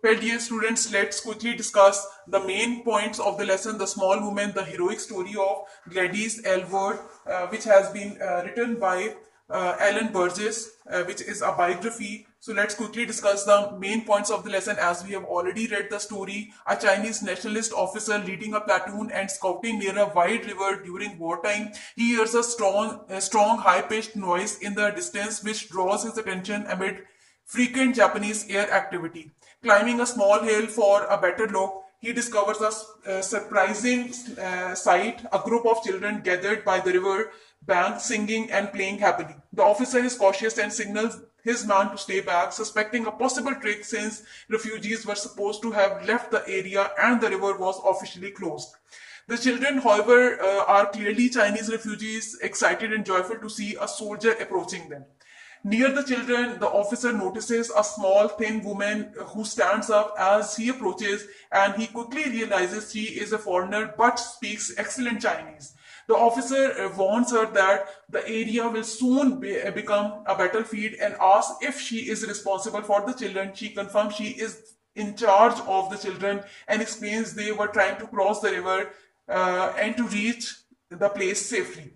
Well, dear students, let's quickly discuss the main points of the lesson, the small woman, the heroic story of Gladys Aylward, which has been written by Alan Burgess, which is a biography. So let's quickly discuss the main points of the lesson as we have already read the story. A Chinese nationalist officer leading a platoon and scouting near a wide river during wartime. He hears a strong high-pitched noise in the distance which draws his attention amid frequent Japanese air activity. Climbing a small hill for a better look, he discovers a surprising sight, a group of children gathered by the river bank singing and playing happily. The officer is cautious and signals his man to stay back, suspecting a possible trick since refugees were supposed to have left the area and the river was officially closed. The children, however, are clearly Chinese refugees, excited and joyful to see a soldier approaching them. Near the children, the officer notices a small, thin woman who stands up as he approaches, and he quickly realizes she is a foreigner but speaks excellent Chinese. The officer warns her that the area will soon become a battlefield and asks if she is responsible for the children. She confirms she is in charge of the children and explains they were trying to cross the river and to reach the place safely.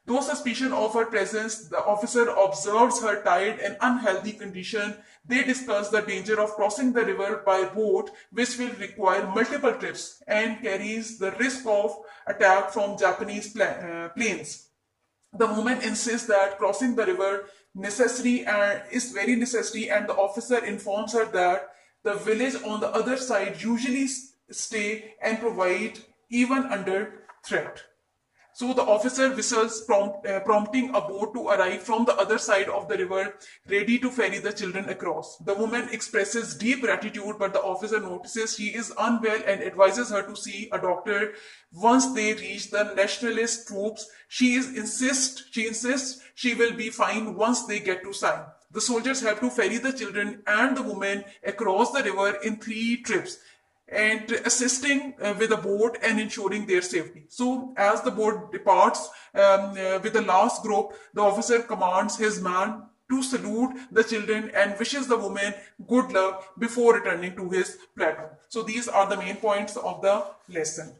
Though suspicion of her presence, the officer observes her tired and unhealthy condition. They discuss the danger of crossing the river by boat, which will require multiple trips and carries the risk of attack from Japanese planes. The woman insists that crossing the river is very necessary, and the officer informs her that the village on the other side usually stay and provide even under threat. So the officer whistles, prompting a boat to arrive from the other side of the river, ready to ferry the children across. The woman expresses deep gratitude, but the officer notices she is unwell and advises her to see a doctor. Once they reach the nationalist troops, she insists she will be fine once they get to Siam. The soldiers have to ferry the children and the woman across the river in 3 trips, and assisting with the boat and ensuring their safety. So as the boat departs with the last group, the officer commands his man to salute the children and wishes the woman good luck before returning to his platoon. So these are the main points of the lesson.